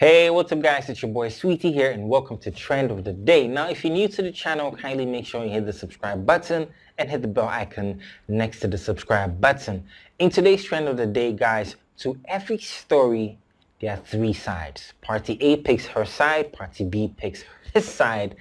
Hey, what's up guys? It's your boy Sweetie here and welcome to Trend of the Day. Now, if you're new to the channel, kindly make sure you hit the subscribe button and hit the bell icon next to the subscribe button. In today's Trend of the Day, guys, to every story, there are three sides. Party A picks her side, Party B picks his side,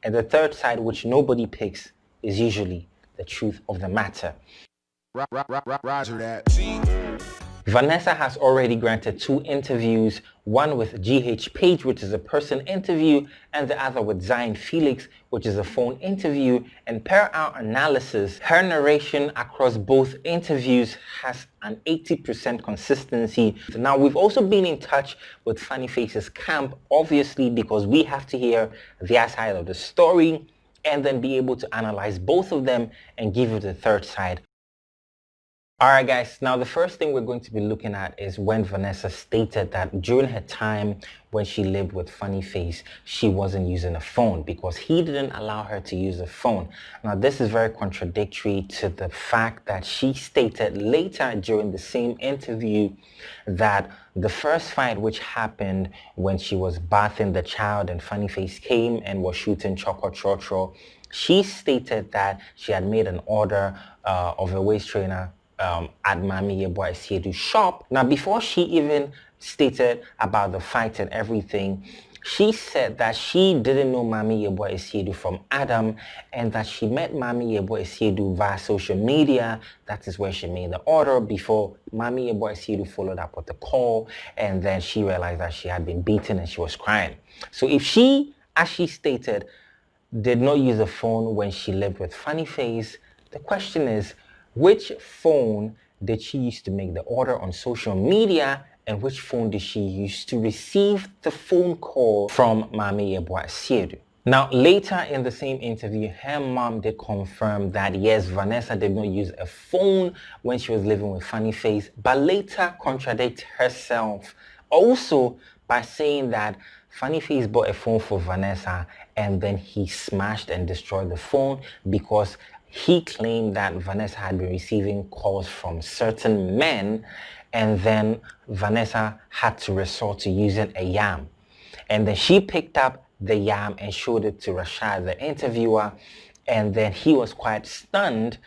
and the third side, which nobody picks, is usually the truth of the matter. Roger that. Vanessa has already granted 2 interviews, one with GH Page, which is a person interview, and the other with Zion Felix, which is a phone interview. And per our analysis, her narration across both interviews has an 80% consistency. Now, we've also been in touch with Funny Face's camp, obviously, because we have to hear their side of the story and then be able to analyze both of them and give you the third side. Alright guys, now the first thing we're going to be looking at is when Vanessa stated that during her time when she lived with Funny Face, she wasn't using a phone because he didn't allow her to use a phone. Now this is very contradictory to the fact that she stated later during the same interview that the first fight which happened when she was bathing the child and Funny Face came and was shooting Choco Chocho, she stated that she had made an order of a waist trainer at Mami Yeboah Esiedu's shop. Now, before she even stated about the fight and everything, she said that she didn't know Mami Yeboah Esiedu from Adam and that she met Mami Yeboah Esiedu via social media. That is where she made the order before Mami Yeboah Esiedu followed up with the call, and then she realized that she had been beaten and she was crying. So if she, as she stated, did not use a phone when she lived with Funny Face, the question is, which phone did she use to make the order on social media, and which phone did she use to receive the phone call from Mami Yeboah Esiedu? Now, later in the same interview, her mom did confirm that yes, Vanessa did not use a phone when she was living with Funny Face, but later contradicted herself also by saying that Funny Face bought a phone for Vanessa and then he smashed and destroyed the phone because he claimed that Vanessa had been receiving calls from certain men, and then Vanessa had to resort to using a yam. And then she picked up the yam and showed it to Rashad, the interviewer, and then he was quite stunned.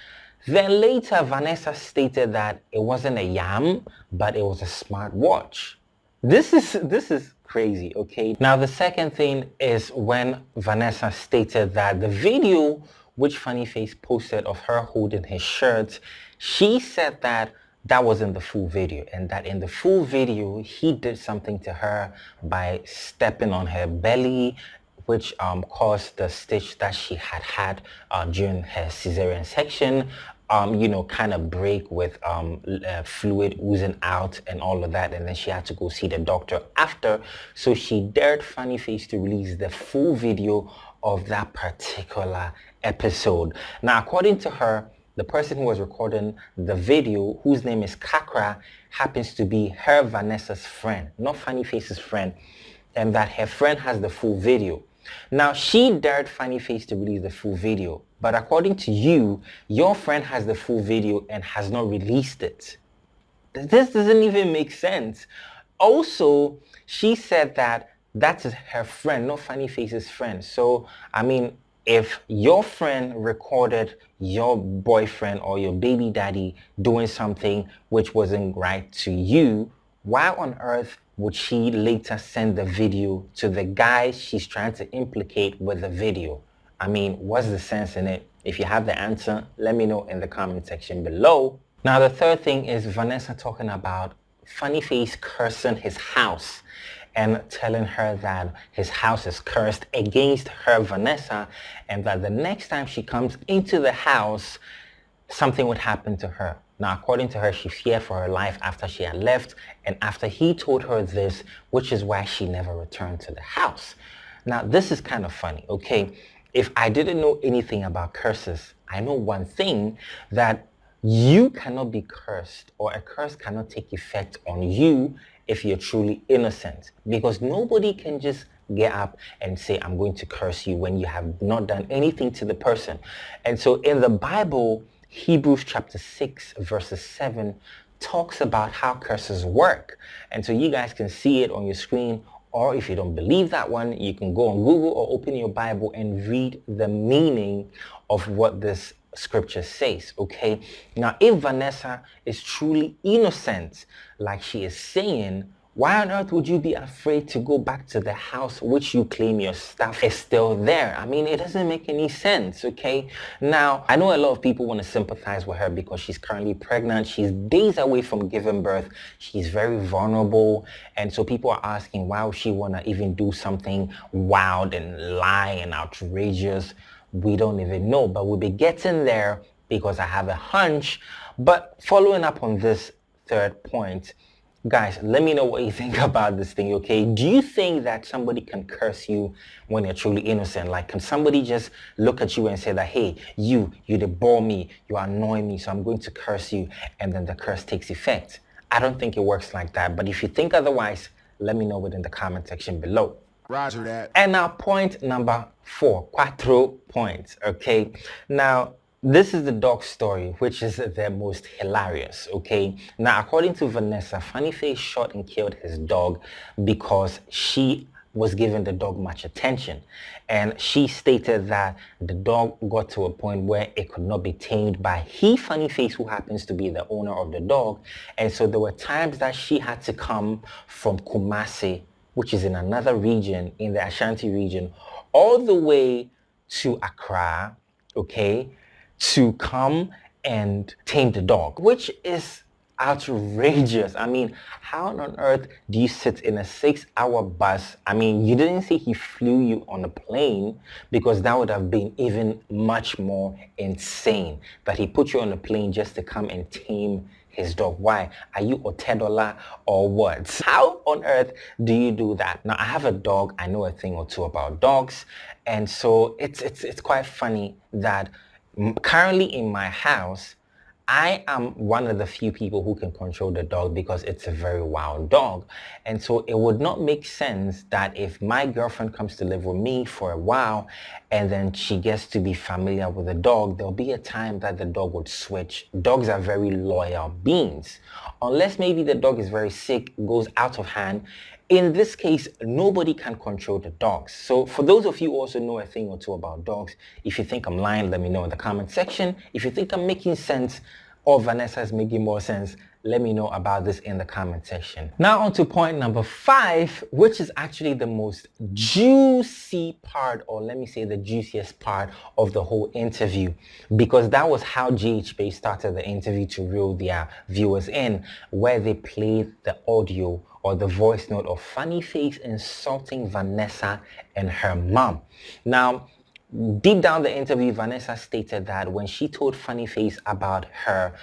Then later, Vanessa stated that it wasn't a yam, but it was a smartwatch. This is crazy, okay? Now, the second thing is when Vanessa stated that the video which Funny Face posted of her holding his shirt, she said that that wasn't the full video and that in the full video, he did something to her by stepping on her belly, which caused the stitch that she had during her cesarean section, kind of break with fluid oozing out and all of that, and then she had to go see the doctor after. So she dared Funny Face to release the full video of that particular episode. Now, according to her, the person who was recording the video, whose name is Kakra, happens to be her Vanessa's friend, not Funny Face's friend, and that her friend has the full video. Now, she dared Funny Face to release the full video, but according to you, your friend has the full video and has not released it. This doesn't even make sense. Also, she said that that is her friend, not Funny Face's friend. So, I mean, if your friend recorded your boyfriend or your baby daddy doing something which wasn't right to you, why on earth would she later send the video to the guy she's trying to implicate with the video? I mean, what's the sense in it? If you have the answer, let me know in the comment section below. Now, the third thing is Vanessa talking about Funny Face cursing his house and telling her that his house is cursed against her, Vanessa, and that the next time she comes into the house, something would happen to her. Now, according to her, she feared for her life after she had left and after he told her this, which is why she never returned to the house. Now, this is kind of funny, okay? If I didn't know anything about curses, I know one thing, that you cannot be cursed or a curse cannot take effect on you if you're truly innocent, because nobody can just get up and say, I'm going to curse you when you have not done anything to the person. And so in the Bible, Hebrews chapter 6 verses 7 talks about how curses work. And so you guys can see it on your screen Or if you don't believe that one, you can go on Google or open your Bible and read the meaning of what this scripture says, okay? Now, if Vanessa is truly innocent, like she is saying, why on earth would you be afraid to go back to the house which you claim your stuff is still there? I mean, it doesn't make any sense, okay? Now, I know a lot of people want to sympathize with her because she's currently pregnant. She's days away from giving birth. She's very vulnerable. And so people are asking, why would she want to even do something wild and lie and outrageous? We don't even know, but we'll be getting there because I have a hunch. But following up on this third point, guys, let me know what you think about this thing, okay? Do you think that somebody can curse you when you're truly innocent? Like, can somebody just look at you and say that, hey, you bore me, you annoy me, so I'm going to curse you, and then the curse takes effect? I don't think it works like that, but if you think otherwise, let me know within the comment section below. Roger that. And now point number 4, 4 points, okay? Now, this is the dog story, which is the most hilarious, okay? Now, according to Vanessa, Funnyface shot and killed his dog because she was giving the dog much attention. And she stated that the dog got to a point where it could not be tamed by Funnyface, who happens to be the owner of the dog. And so there were times that she had to come from Kumasi, which is in another region, in the Ashanti region, all the way to Accra, okay, to come and tame the dog, which is outrageous. I mean, how on earth do you sit in a 6-hour bus? I mean, you didn't say he flew you on a plane, because that would have been even much more insane, that he put you on a plane just to come and tame his dog. Why? Are you Otedola or what? How on earth do you do that? Now, I have a dog. I know a thing or two about dogs. And so it's quite funny that currently in my house, I am one of the few people who can control the dog because it's a very wild dog. And so it would not make sense that if my girlfriend comes to live with me for a while and then she gets to be familiar with the dog, there'll be a time that the dog would switch. Dogs are very loyal beings. Unless maybe the dog is very sick, goes out of hand. In this case, nobody can control the dogs. So for those of you who also know a thing or two about dogs, if you think I'm lying, let me know in the comment section. If you think I'm making sense or Vanessa is making more sense, let me know about this in the comment section. Now on to point number 5, which is actually the most juicy part, or let me say the juiciest part of the whole interview, because that was how GHB started the interview to reel their viewers in, where they played the audio or the voice note of Funnyface insulting Vanessa and her mom. Now, deep down the interview, Vanessa stated that when she told Funnyface about her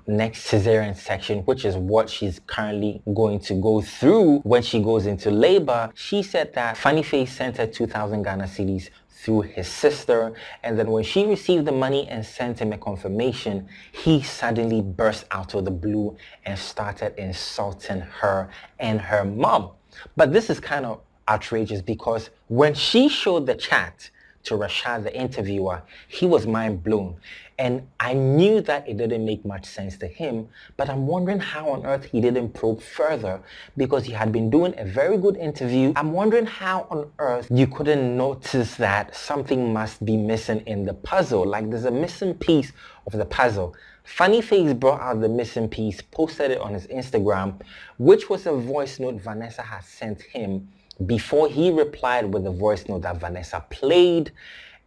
next cesarean section, which is what she's currently going to go through when she goes into labor, she said that Funnyface sent her 2,000 Ghana cedis through his sister, and then when she received the money and sent him a confirmation, he suddenly burst out of the blue and started insulting her and her mom. But this is kind of outrageous, because when she showed the chat to Rashad, the interviewer, he was mind blown. And I knew that it didn't make much sense to him, but I'm wondering how on earth he didn't probe further, because he had been doing a very good interview. I'm wondering how on earth you couldn't notice that something must be missing in the puzzle. Like, there's a missing piece of the puzzle. Funnyface brought out the missing piece, posted it on his Instagram, which was a voice note Vanessa had sent him before he replied with the voice note that Vanessa played.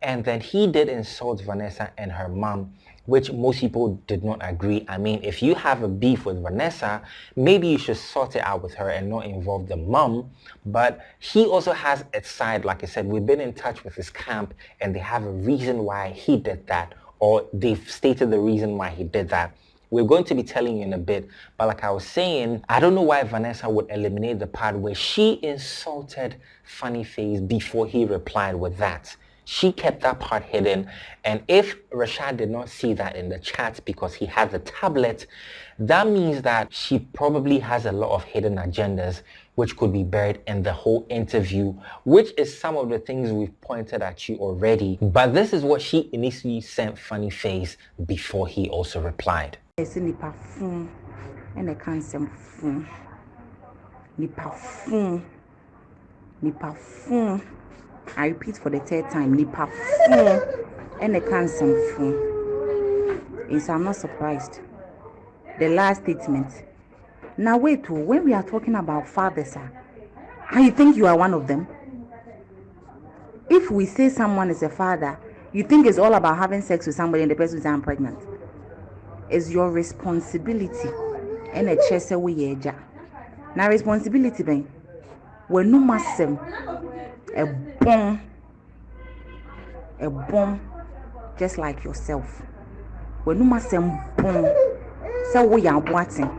And then he did insult Vanessa and her mom, which most people did not agree. I mean, if you have a beef with Vanessa, maybe you should sort it out with her and not involve the mom. But he also has a side. Like I said, we've been in touch with his camp and they have a reason why he did that, or they've stated the reason why he did that. We're going to be telling you in a bit, but like I was saying, I don't know why Vanessa would eliminate the part where she insulted Funnyface before he replied with that. She kept that part hidden, and if Rashad did not see that in the chat because he had the tablet, that means that she probably has a lot of hidden agendas which could be buried in the whole interview, which is some of the things we've pointed at you already. But this is what she initially sent Funnyface before he also replied. And I can't say nipa fun nipa fun. I repeat for the third time, nipa fun. And a cancer fun. And so I'm not surprised. The last statement. Now wait, when we are talking about fathers, I think you are one of them. If we say someone is a father, you think it's all about having sex with somebody and the person is pregnant. It's your responsibility. And a chest away. Now responsibility ben. When no massem a bomb just like yourself. When no massem bomb so we are watching.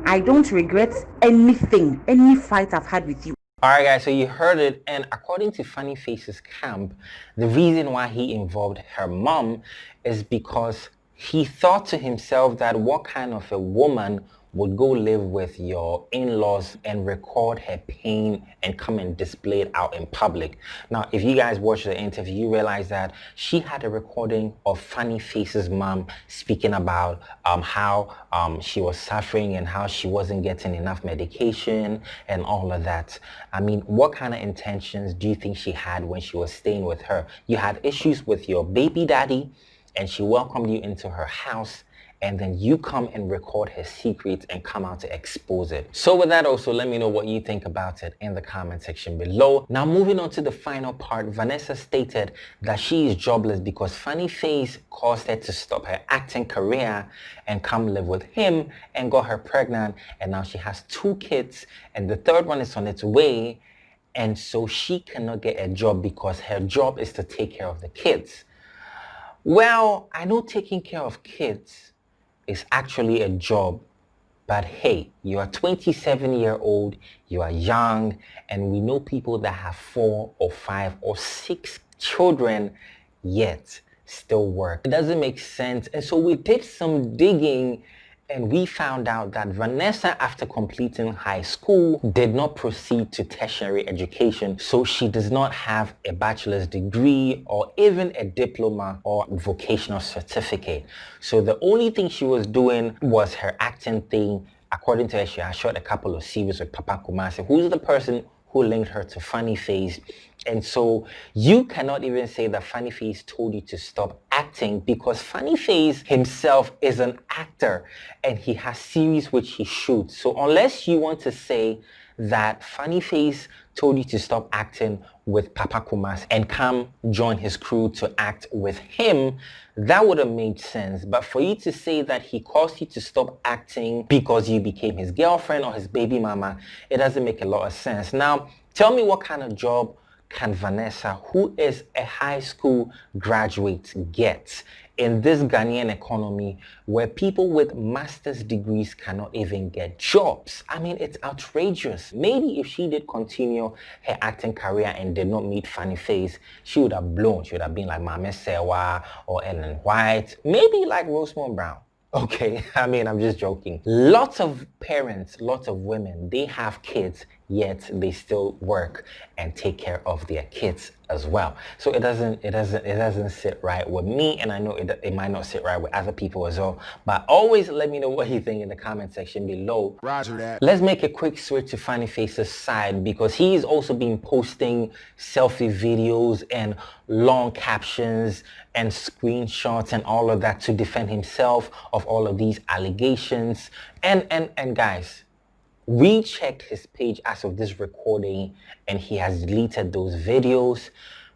I don't regret anything, any fight I've had with you. Alright guys, so you heard it, and according to Funny Face's camp, the reason why he involved her mom is because he thought to himself that what kind of a woman would go live with your in-laws and record her pain and come and display it out in public. Now, if you guys watched the interview, you realize that she had a recording of Funny Face's mom speaking about how she was suffering and how she wasn't getting enough medication and all of that. I mean, what kind of intentions do you think she had when she was staying with her? You had issues with your baby daddy, and she welcomed you into her house, and then you come and record her secrets and come out to expose it. So with that also, let me know what you think about it in the comment section below. Now moving on to the final part, Vanessa stated that she is jobless because Funny Face caused her to stop her acting career and come live with him and got her pregnant, and now she has 2 kids and the third one is on its way, and so she cannot get a job because her job is to take care of the kids. Well, I know taking care of kids is actually a job, but hey, you are 27-year-old, you are young, and we know people that have 4 or 5 or 6 children yet still work. It doesn't make sense. And so we did some digging, and we found out that Vanessa, after completing high school, did not proceed to tertiary education. So she does not have a bachelor's degree or even a diploma or vocational certificate. So the only thing she was doing was her acting thing. According to her, she has shot a couple of series with Papa Kumasi, who's the person who linked her to Funny Face. And so you cannot even say that Funny Face told you to stop acting, because Funny Face himself is an actor and he has series which he shoots. So unless you want to say that Funny Face told you to stop acting with Papa Kumas and come join his crew to act with him, that would have made sense. But for you to say that he caused you to stop acting because you became his girlfriend or his baby mama, it doesn't make a lot of sense. Now, tell me, what kind of job can Vanessa, who is a high school graduate, get in this Ghanaian economy where people with master's degrees cannot even get jobs? I mean, it's outrageous. Maybe if she did continue her acting career and did not meet Funny Face, she would have blown. She would have been like Mame Sewa or Ellen White, maybe like Rosemont Brown. Okay, I mean, I'm just joking. Lots of parents, lots of women, they have kids, yet they still work and take care of their kids as well. So it doesn't sit right with me, and I know it might not sit right with other people as well. But always let me know what you think in the comment section below. Roger that. Let's make a quick switch to Funny Face's side, because he's also been posting selfie videos and long captions and screenshots and all of that to defend himself of all of these allegations. And guys, we checked his page as of this recording and he has deleted those videos,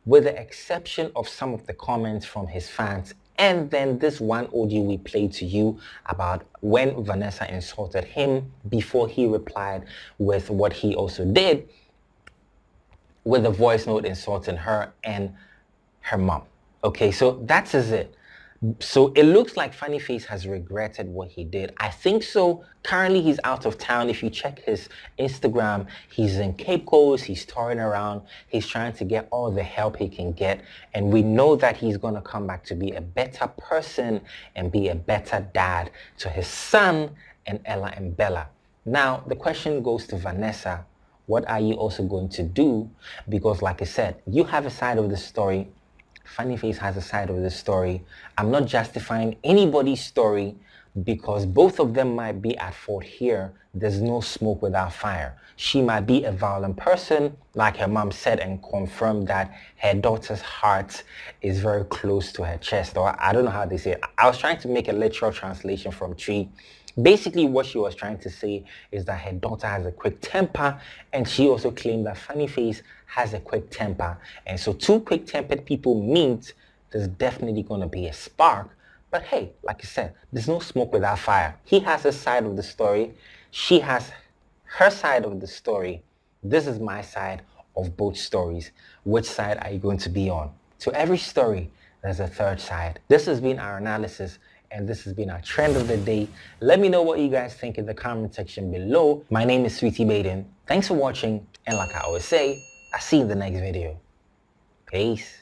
with the exception of some of the comments from his fans, and then this one audio we played to you about when Vanessa insulted him before he replied with what he also did with a voice note insulting her and her mom. Okay, so that's it. So it looks like Funny Face has regretted what he did. I think so. Currently, he's out of town. If you check his Instagram, he's in Cape Coast. He's touring around. He's trying to get all the help he can get. And we know that he's going to come back to be a better person and be a better dad to his son and Ella and Bella. Now, the question goes to Vanessa. What are you also going to do? Because like I said, you have a side of the story. Funny Face has a side of the story. I'm not justifying anybody's story, because both of them might be at fault here. There's no smoke without fire. She might be a violent person, like her mom said, and confirmed that her daughter's heart is very close to her chest, or I don't know how they say it. I was trying to make a literal translation from Tree. Basically, what she was trying to say is that her daughter has a quick temper, and she also claimed that Funny Face has a quick temper. And so two quick-tempered people meet, there's definitely going to be a spark. But hey, like I said, there's no smoke without fire. He has his side of the story. She has her side of the story. This is my side of both stories. Which side are you going to be on? To every story, there's a third side. This has been our analysis, and this has been our trend of the day. Let me know what you guys think in the comment section below. My name is Sweetie Baden. Thanks for watching, and like I always say, I'll see you in the next video. Peace.